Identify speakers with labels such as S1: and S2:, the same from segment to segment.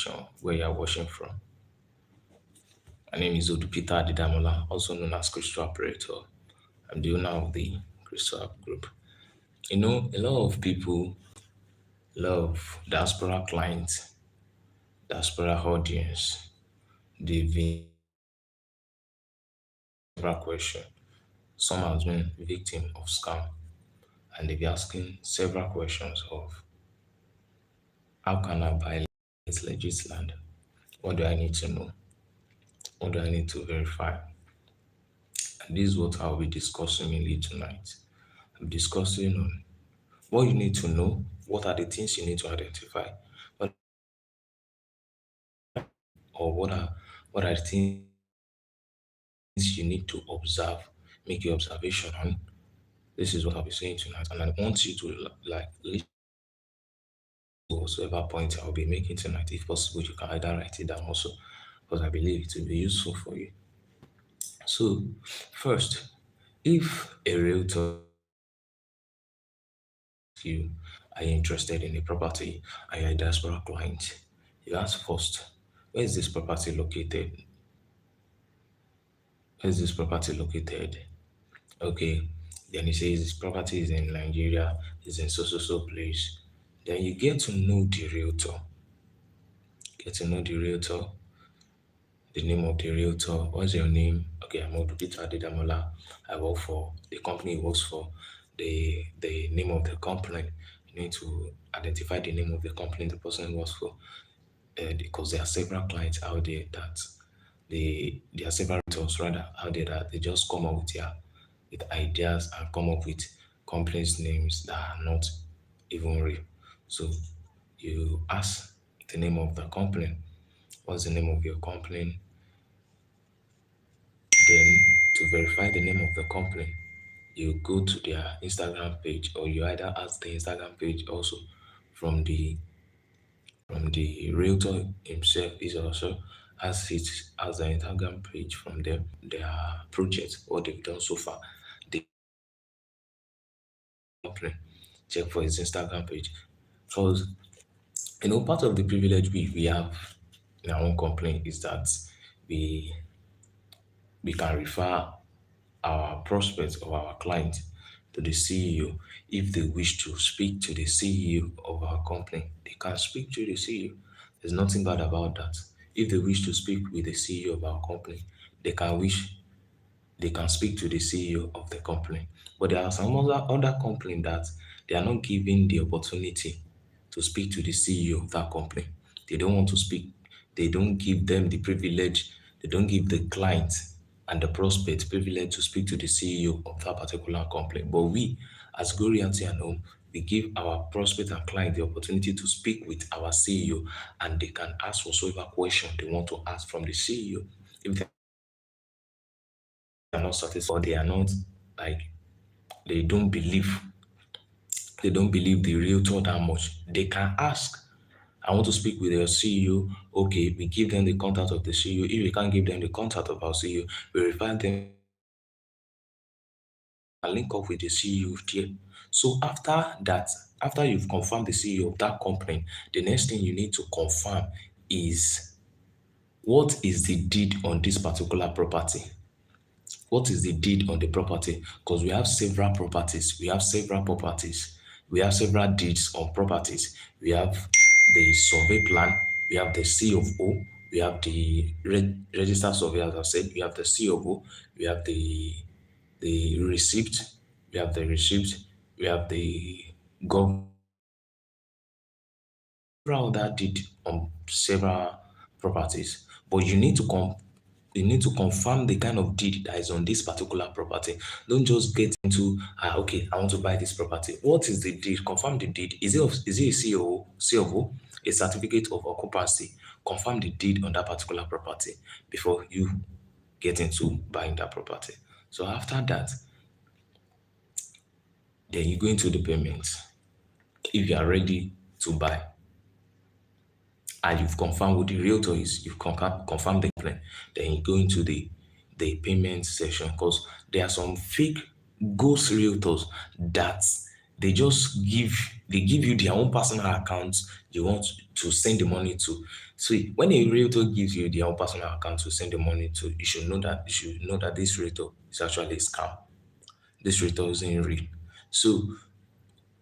S1: location where you are watching from. My name is Odu Peter Adedamola, also known as Crystal Operator. I'm the owner of the Crystal App Group. A lot of people love diaspora clients, diaspora audience. They've been several questions. Some has been victim of scam, and they've been asking several questions of how can I buy legit land? What do I need to know? What do I need to verify? And this is what I'll be discussing mainly tonight. I'm discussing on what you need to know, what are the things you need to identify, what or what are the things you need to observe, make your observation on. This is what I'll be saying tonight. And I want you to listen to whatsoever point I'll be making tonight. If possible, you can either write it down also, because I believe it will be useful for you. So, first, if a realtor you are interested in a property and you're a diaspora client, you ask first, where is this property located? Where is this property located? Okay. Then he says this property is in Nigeria, is in so place. Then you get to know the realtor. Get to know the realtor, the name of the realtor. What's your name? Okay, I'm Odu Peter Adedamola. I work for the company he works for. The name of the company. You need to identify the name of the company the person works for. Because there are several clients out there that there are several realtors rather out there that they just come up with ideas and come up with companies names that are not even real. So you ask the name of the company. What's the name of your company? Then to verify the name of the company, you go to their Instagram page, or you either ask the Instagram page also from the realtor himself. Is also as it as the Instagram page from them, their project, what they've done so far. The company, check for his Instagram page. Because part of the privilege we have in our own company is that we we can refer our prospects or our client to the CEO. If they wish to speak to the CEO of our company, they can speak to the CEO. There's nothing bad about that. If they wish to speak with the CEO of our company, they can speak to the CEO of the company. But there are some other company that they are not given the opportunity to speak to the CEO of that company. They don't want to speak. They don't give them the privilege. They don't give the client and the prospect privilege to speak to the CEO of that particular company. But we, as Go Realty and Home, we give our prospect and client the opportunity to speak with our CEO, and they can ask whatsoever question they want to ask from the CEO. If they are not satisfied or they are not like they don't believe the realtor that much, they can ask, I want to speak with your CEO. Okay, we give them the contact of the CEO. If we can't give them the contact of our CEO, we refer them and link up with the CEO there. So after that, after you've confirmed the CEO of that company, the next thing you need to confirm is what is the deed on this particular property. What is the deed on the property? Because we have several properties. We have several properties. We have several deeds on properties. We have the survey plan. We have the C of O. We have the register survey, as I said. We have the C of O. We have the receipt. We have the receipt. We have the government. Several other deed on several properties. But you need to confirm the kind of deed that is on this particular property. Don't just get into okay, I want to buy this property. What is the deed? Confirm the deed. Is it a COO, a certificate of occupancy? Confirm the deed on that particular property before you get into buying that property. So after that, then you go into the payments. If you are ready to buy, and you've confirmed who the realtor is, you've confirmed the plan, then you go into the payment section, because there are some fake ghost realtors that they give you their own personal accounts you want to send the money to. See, when a realtor gives you their own personal account to send the money to, you should know that this realtor is actually a scam. This realtor isn't real. So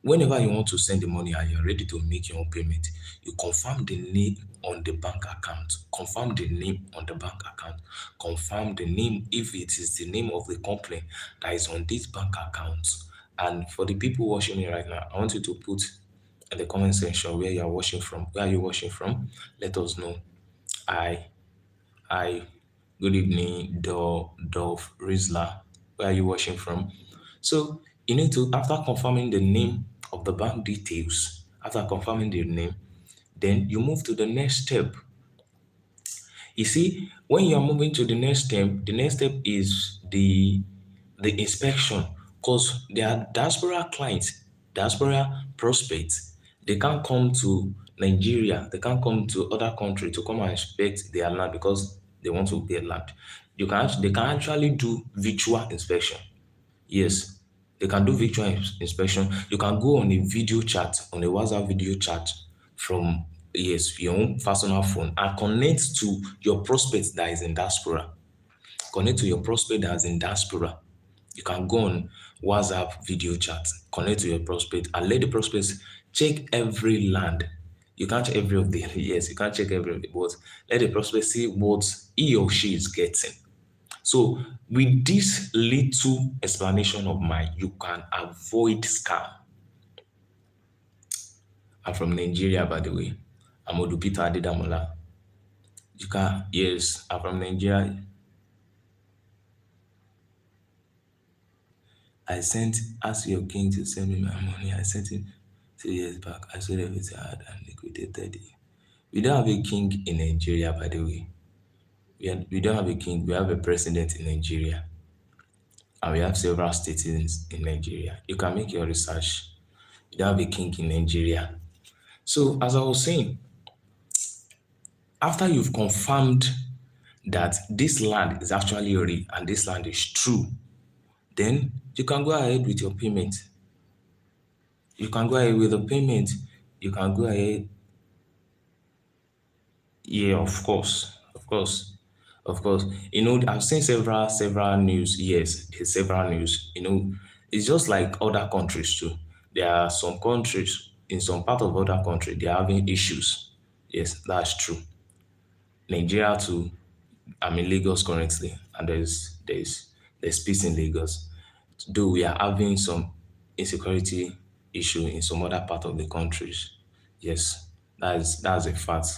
S1: whenever you want to send the money and you're ready to make your own payment, you confirm the name on the bank account. Confirm the name on the bank account. Confirm the name if it is the name of the company that is on this bank account. And for the people watching me right now, I want you to put in the comment section where you are watching from. Where are you watching from? Let us know. I Hi, good evening, Dove Rizla. Where are you watching from? So you need to, after confirming the name of the bank details, after confirming the name, then you move to the next step. You see, when you are moving to the next step is the inspection, because there are diaspora clients, diaspora prospects. They can't come to Nigeria, they can't come to other country to come and inspect their land because they want to get land. They can actually do virtual inspection. Yes, they can do virtual inspection. You can go on a video chat, on a WhatsApp video chat from, yes, your own personal phone and connect to your prospect that is in diaspora. Connect to your prospect that is in diaspora. You can go on WhatsApp video chat, connect to your prospect and let the prospects check every land. You can't check every of the yes, you can't check every of the, but let the prospect see what he or she is getting. So with this little explanation of mine, you can avoid scam. I'm from Nigeria, by the way. I'm Odu Peter Adedamola. You can, yes, I'm from Nigeria. I sent, ask your king to send me my money. I sent it 2 years back. I sold everything I had and liquidated it. We don't have a king in Nigeria, by the way. We don't have a king. We have a president in Nigeria. And we have several states in Nigeria. You can make your research. We don't have a king in Nigeria. So, as I was saying, after you've confirmed that this land is actually real and this land is true, then you can go ahead with your payment. You can go ahead with the payment. You can go ahead. Yeah, of course, of course, of course. I've seen several news. Yes, several news. It's just like other countries too. There are some countries in some part of other country they are having issues. Yes, that's true. Nigeria too. I'm in Lagos currently, and there's peace in Lagos. Though we are having some insecurity issue in some other part of the countries. Yes, that's a fact.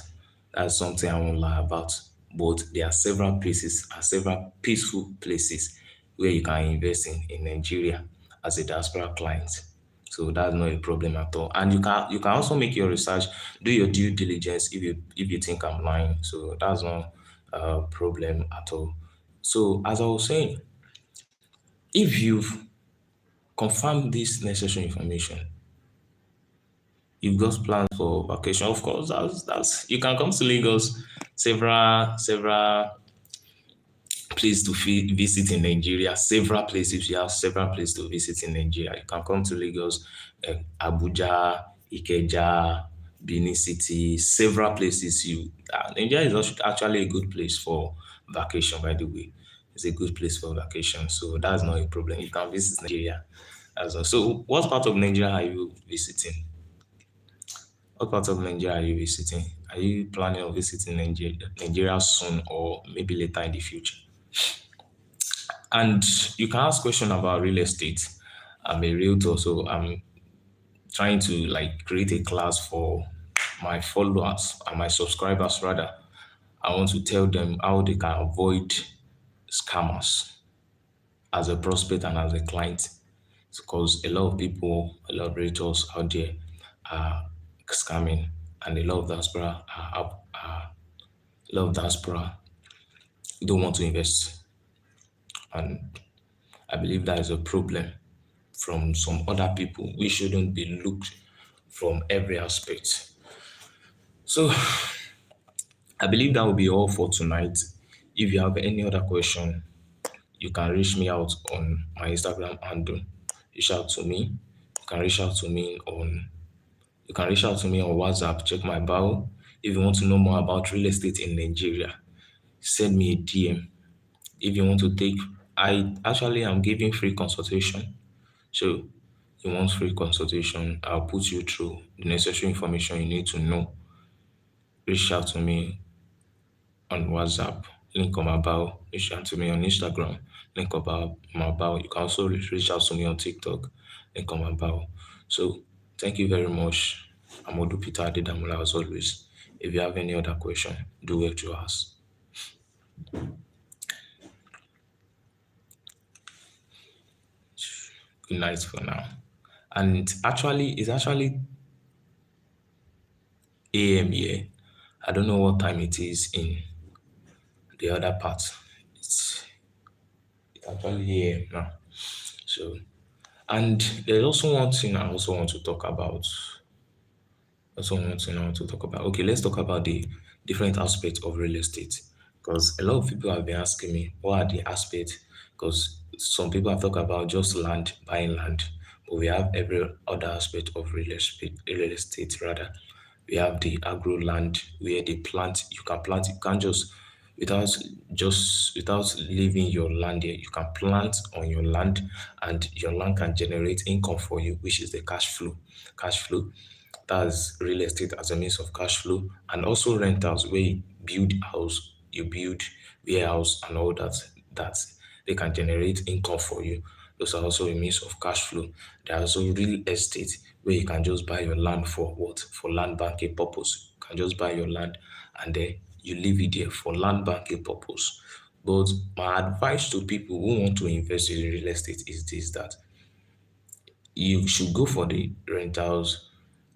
S1: That's something I won't lie about. But there are several places and several peaceful places where you can invest in Nigeria as a diaspora client. So that's not a problem at all. And you can also make your research, do your due diligence if you think I'm lying. So that's not a problem at all. So as I was saying, if you've confirmed this necessary information, you've got plans for vacation, of course, that's you can come to Lagos, several places to visit in Nigeria, several places. You have several places to visit in Nigeria. You can come to Lagos, Abuja, Ikeja, Benin City, several places. Nigeria is actually a good place for vacation, by the way. It's a good place for vacation, so that's not a problem. You can visit Nigeria as well. So, what part of Nigeria are you visiting? What part of Nigeria are you visiting? Are you planning on visiting Nigeria soon or maybe later in the future? And you can ask question about real estate. I'm a realtor, so I'm trying to like create a class for my followers and my subscribers rather. I want to tell them how they can avoid scammers as a prospect and as a client. Because a lot of people, a lot of realtors out there are scamming, and a lot of diaspora don't want to invest. And I believe that is a problem from some other people. We shouldn't be looked from every aspect. So I believe that will be all for tonight. If you have any other question, you can reach me out on my Instagram handle. Reach out to me. You can reach out to me on WhatsApp. Check my bio. If you want to know more about real estate in Nigeria, send me a DM. If you want to take, I actually am giving free consultation. So you want free consultation, I'll put you through the necessary information you need to know. Reach out to me on WhatsApp, link on my bio. Reach out to me on Instagram, link about my bio. You can also reach out to me on TikTok, link on my bio. So thank you very much. I'm Odu Peter Adedamola as always. If you have any other question, do what you ask. Good night for now. And it's actually AM here. I don't know what time it is in the other part. It's, it's actually AM now. So, and there's also one thing I also want to talk about. Also one thing I want to talk about. Okay, let's talk about the different aspects of real estate. Because a lot of people have been asking me, what are the aspects? Because some people have talked about just land, buying land, but we have every other aspect of real estate rather. We have the agro land where they plant, you can't just without leaving your land here, you can plant on your land and your land can generate income for you, which is the cash flow. Cash flow, that's real estate as a means of cash flow, and also rentals where you build house, you build warehouse and all that they can generate income for you. Those are also a means of cash flow. There are also real estate where you can just buy your land for what? For land banking purpose. You can just buy your land and then you leave it there for land banking purpose. But my advice to people who want to invest in real estate is this, that you should go for the rentals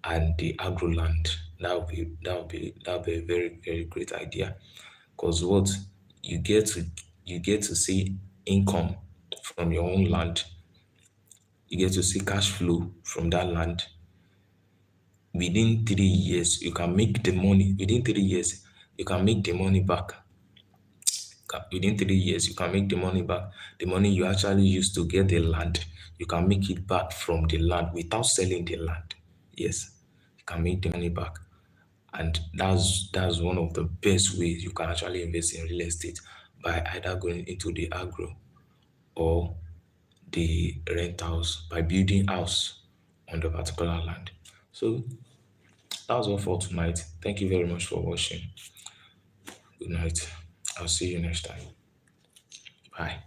S1: and the agro land. That would be a very, very great idea. Because what you get to see income from your own land, you get to see cash flow from that land. Within 3 years, you can make the money. Within 3 years, you can make the money back. Within 3 years, you can make the money back. The money you actually used to get the land, you can make it back from the land without selling the land. Yes, you can make the money back. And that's one of the best ways you can actually invest in real estate, by either going into the agro or the rentals, by building house on the particular land. So that's all for tonight. Thank you very much for watching. Good night. I'll see you next time. Bye.